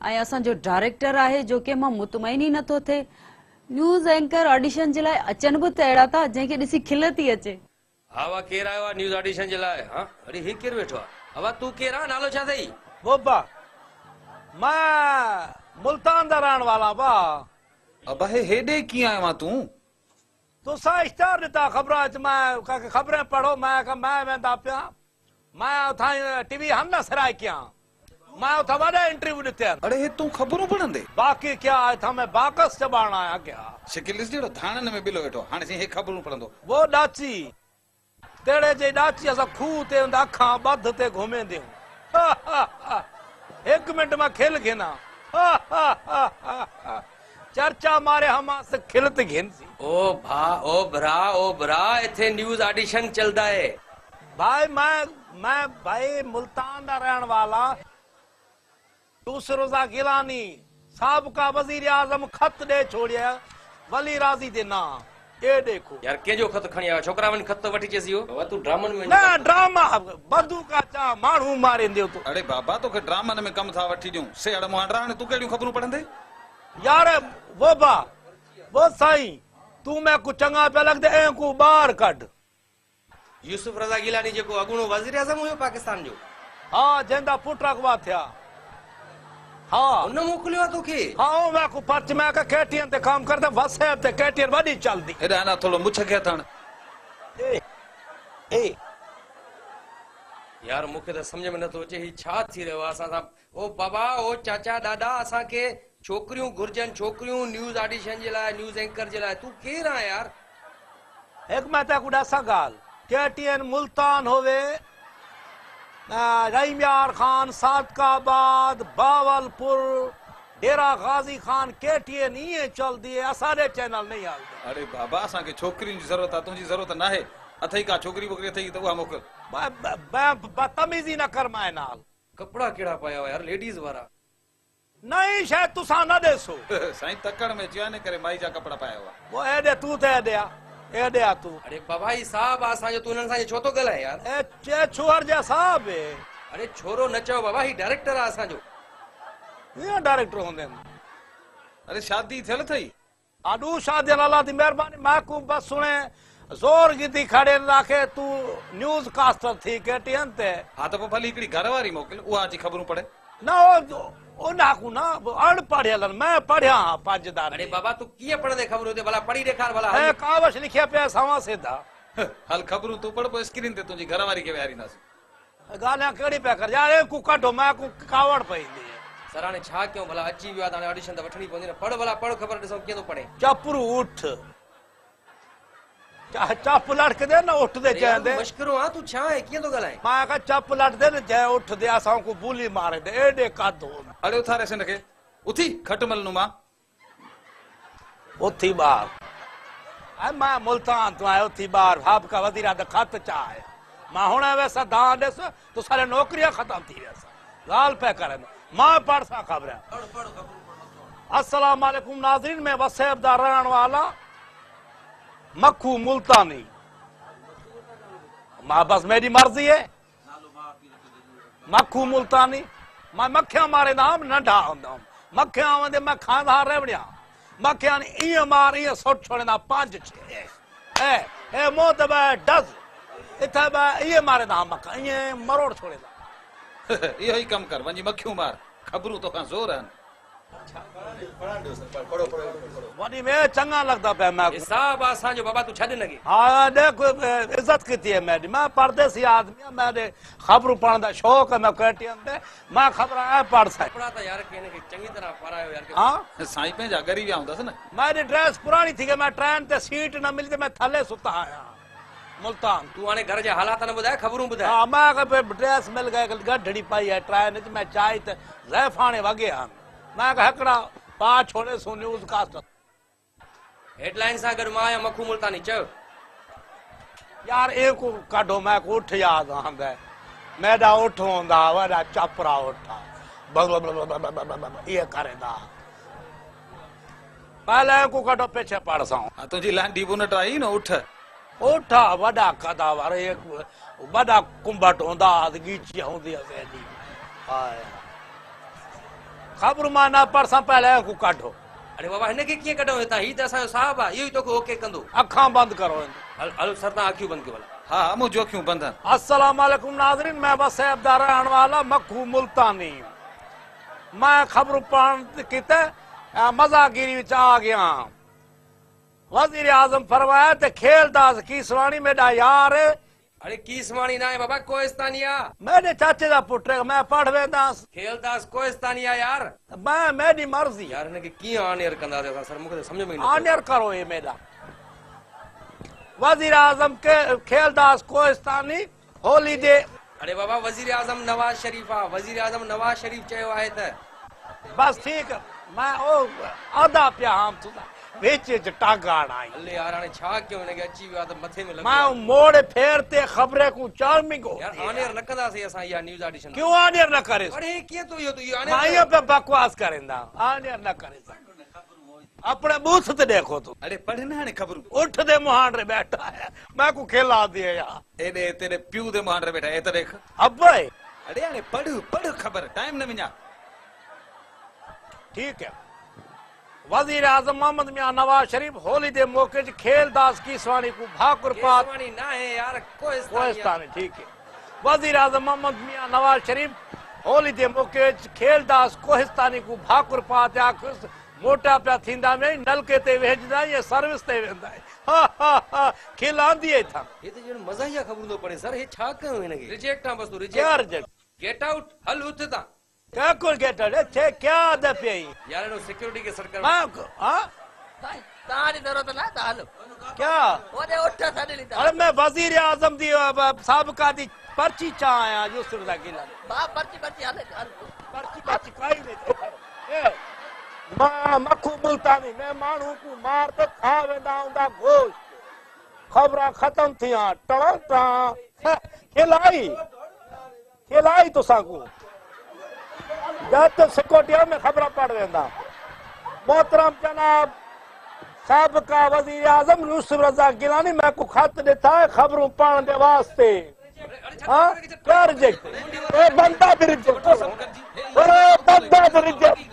ऐं असांजो डायरेक्टर आहे जो के मां मुतमईन ई नथो थिए। न्यूज़ एंकर ऑडिशन जे लाइ अचनि बि त अहिड़ा था जंहिंखे ॾिसी खिल थी अचे। हा वा केरु आयो आहे न्यूज़ ऑडिशन जे लाइ? हा अरे ही केरु वेठो आहे? हवा तूं केरु आहे? नालो छा अथई? बोबा मैं मुल्तान दा रहण वाला बा। अबा हेडे कीअं आयो आहे तूं? तुसा इश्तार ॾिता ख़बरां च मैं ख़बरें पढ़ो मैं वेंदा पिया मैं उथां टीवी हम न सराय किया मैं उथा वॾा इंटरव्यू ॾिते आहिनि। अरे हे तूं ख़बरूं पढ़ंदे? बाक़ी क्या था मैं बाकस चबाण आया क्या शिकिल ॾिस जहिड़ो थाणनि में बिलो वेठो हाणे साईं हे ख़बरूं पढ़ंदो। वो ॾाची तेड़े जे ॾाची असां खूह ते अखां ॿध ते घुमेंदियूं। हिकु मिंट मां खिल घेना चर्चा मारे हमास खिलत घेनसी। ओ भरा इथे न्यूज़ ऑडिशन चलदा है भाई मैं भाई मुल्तान दा रहण वाला दूसरो सा गिलानी साबका वजीर आजम खत दे छोड़िया वली राजी दे ना ए देखो यार केजो खत खणी आयो छोकरा वन खत वठी चेसियो बाबा तू ड्रामन में ना ड्रामा बंदूका चा माण्हू मारे दियो तो। अरे बाबा तोखे ड्रामन में कम था वठी ॾियूं सेड़ मुहांडरा हाणे तूं कहिड़ियूं ख़बरूं पढ़ंदे? यार वो साईं तू मैं को चंगा पे लगदे ए को बाहर कढ। यूसुफ रजा गिलानी जेको अगुणो वजीर आजम हुयो पाकिस्तान जो। हां जेंदा पुट अगवा थिया। हां उन मोकलियो तोखे? हां मैं को पर्च मैं का केटीएन ते काम करदा वसैब ते केटीएन वडी चलदी। हेॾा ना थोड़ो मुछ खे थण ए यार मूंखे त सम्झ में नथो अचे ही छा थी रहियो आहे असां सां। ओ बाबा ओ चाचा दादा असांखे छोकिरियूं घुर्जनि छोकिरियूं न्यूज़ ऑडिशन जे लाइ न्यूज़ एंकर जे लाइ तूं केरु आहे यार? एक मैं ते कुड़ा सा गाल केटीएन मुल्तान होवे रहीमयार खान सादकाबाद बावलपुर डेरा गाजी खान केटीएन ये चल दिए असारे चैनल नहीं आल। अरे बाबा असांखे छोकिरियुनि जी ज़रूरत आहे तुंहिंजी ज़रूरत नाहे। अथई का छोकिरी वोकिरी अथई त उहा मोकिल। बदतमीजी न कर माए नाल। कपड़ा केड़ा पाया हुआ यार लेडीज वारा? नहीं शायद तुसा न देसो। साईं तकड़ में चयो ने करे माई जा कपड़ा पाया हुआ। वो एडे तू ते एडे आ तू। अरे बाबा ही साहब असां जो तू उन्हनि सां छो तो गलाए यार? ए चे छुअर जा साहब अरे छोरो न चओ बाबा ही डायरेक्टर आहे असां जो। ये डायरेक्टर होंदे। अरे शादी थियल अथई? आडू शादी अल्लाह दी मेहरबानी मैं को बस सुने जोर गिदी खड़े राखे तू न्यूज़ कास्टर थी केटीएन ते। हा त पोइ भली हिकिड़ी घरवारी मोकिल उहा अची ख़बरूं पढ़े। ना ओ नाकू ना अनपढ़ियल मैं पढ़िया पांचदार। अरे बाबा तू कीअं पढ़ंदे ख़बर होते भला पढ़ी ॾेखार भला। ए कावश लिखिया पे सवा सीधा हल ख़बरूं तूं पढ़ पोइ स्क्रीन ते तुंहिंजी घरवारी खे विहारींदासीं। गालियां केड़ी पे कर यार ए को कढो मैं को कावड़ पईंदी। सर हाणे छा कयूं भला अची वियो आहे हाणे ऑडिशन त वठणी पवंदी न। पढ़ भला पढ़ ख़बर ॾिसूं कीअं थो पढ़े। चपरू उठ चप लटक दे न उठ दे चंदे मश्करो आ तू छा है कीअं थो ॻाल्हाए? मां का चप लट दे न जय उठ दे असां को बुली मारे दे एडे कादो। अरे उथारे से नखे उथी खटमल नुमा उथी बार आई मैं मुल्तान तो आयो थी बार भाप का वजीरा द खत चाहे मां हुणे वैसा दान देस तो सारे नौकरियां खत्म थी वैसा गाल पे करे मां पढ़ सा खबर। अस्सलाम वालेकुम नाज़रीन मैं वसैब दा रहण वाला मक्खू मुल्तानी। मां बस मेरी मर्जी है मक्खू मुल्तानी मैं मक्खियां मारे नाम नंढा होंदा मक्खियां आवे मैं खांदा रेवड़िया मक्खियां ई मार ई सोट छोड़े ना 5 6 ए मोत बे डज इथे बे ई मारे ना मक्खा ई मरोड़ छोड़े ना। इहो ई कम कर वञी मक्खियूं मार ख़बरूं तोखां ज़ोर आहिनि। वनी में चंगा लगता पे मैं हिसाब असां जो बाबा तू छॾ लगे। हाँ देख इज्जत की है मेरी मैं परदेसी आदमी मेरे खबरूं पढ़ने का शौक है मैं केटीएम पे मैं खबर है पढ़ सा कपड़ा तो यार कहने के चंगी तरह पढ़ायो यार। हाँ साईं पंहिंजा गरी विया हूंदसि न। मेरी ड्रेस पुरानी थी कि मैं ट्रेन ते सीट न मिली मैं थले सुता आया मुल्तान। तू हाणे घर जा हालात न ॿुधाए ख़बरूं ॿुधाए। हाँ मैं ड्रेस मिल गए गड्ढड़ी पाई है ट्रेन मैं चाय ते ज़ैफ़ाने वगे आन मैं हकड़ा पा छोड़े सो न्यूज़ कास्ट हेडलाइन सां गॾु मां आहियां मक्खू मुल्तानी चयो। यार एक काढो मैं को उठ याद आंदा मेरा उठ होंदा वड़ा चपरा उठा ये करेदा पहले को काढो पीछे पड़ सा तुंहिंजी लांडी बुनट आई न उठ उठा वड़ा कदा वारे एक वड़ा कुंभट होंदा गीची होंदी असेडी हाय ख़बर मां न पढ़सा पहले को काढो अरे बाबा हिनखे कीअं कढूं हितां ही त असांजो साहब आहे इहो ई तोखे ओके कंदो अखा बंद करो हलो सर तव्हां अखियूं बंदि कयो भला हाँ मुंह जो अखियूं बंद हैं। अस्सलाम वालेकुम नाज़रीन मैं वसैब दा रहने वाला मक्खू मुल्तानी मैं खबर पढ़ किते मजागिरी विच आ गया वजीर आजम फरमाया ते खेलदास कीसवाणी मेरा यार अरे कीसवाणी ना है बाबा कोहिस्तानिया मेरे चाचे का पुत्र मैं पढ़ वेंदास खेलदास कोहिस्तानिया यार मैं मेरी मर्जी यार हिनखे कीअं आनेर कंदासीं असां सर मूंखे त सम्झ में ई न आनियर करो ये मेरा वजीर आजम के खेलदास कोहिस्तानी होली दे अरे बाबा वजीर आजम नवाज शरीफ आहे वजीर आजम नवाज शरीफ चयो आहे त बस ठीक है मैं ओ आधा पिया हम तुदा विच टांगाड़ आई हले यार हाणे छा कयूं हिनखे अची वियो आहे त मथे में लॻो मैं मोड़ फेरते खबरे को चार्मिंगो यार आनेर न कंदासीं असां इहा न्यूज़ ऑडिशन क्यों आनियर न करे अरे कीअं तूं इहो माइयों पे बकवास करेंदा आनियर न करे अपने बूथ ते देखो तू अरे पढ़ ना हाणे खबरूं उठ दे मुहान रे बैठा है मैं को खेला दिए यार एडे तेरे प्यू दे मान रे बेटा ए त देख अब अरे हाणे पढ़ पढ़ खबर टाइम न मिया ठीक है वजीर आजम मोहम्मद मियां नवाज शरीफ होली दे मौके च खेलदास कीसवाणी को भाकुर पात कीसवाणी ना है यार कोहिस्तानी ठीक है वजीर आजम मोहम्मद मियां नवाज शरीफ होली दे मौके च खेलदास कोहिस्तानी को भाकुर पात आखिस मोटा पिया थींदा में नलके ते वेचदा ये सर्विस ते वेंदा हा हा हा खिलांदी है था ये तो जण मज़ाहिया ख़बरूं थो पढ़े सर हे छा कयूं हिनखे रिजेक्ट आहे बस तूं क्या रिजेक्ट रिजेक्ट गेट आउट हल उठ ता क्या कुल गेटड छे क्या दे पे यार नो सिक्योरिटी के सरकार मैं हां तारी जरूरत ना ताल क्या ओरे उठ सडली ता अरे मैं वजीर आजम दी साबका दी पर्ची चा आया यूसुफ दा गिला बा पर्ची पर्ची हाले पर्ची पर्ची काई नहीं ए मां मखू मुल्तानी मैं मानू को मार तो खा वेंदा उंदा गोश्त खबरा खत्म थिया टड़ा खिलाई तो साकू जब सिक्योरिटी में खबर पढ़ वेंदा मोहतरम जनाब साबका वजीर आजम यूसुफ रजा गिलानी मैं को खत देता है खबरों पढ़ने दे वास्ते हाँ क्या रिजेक्ट ए बंदा भी रिजेक्ट अरे बंदा भी रिजेक्ट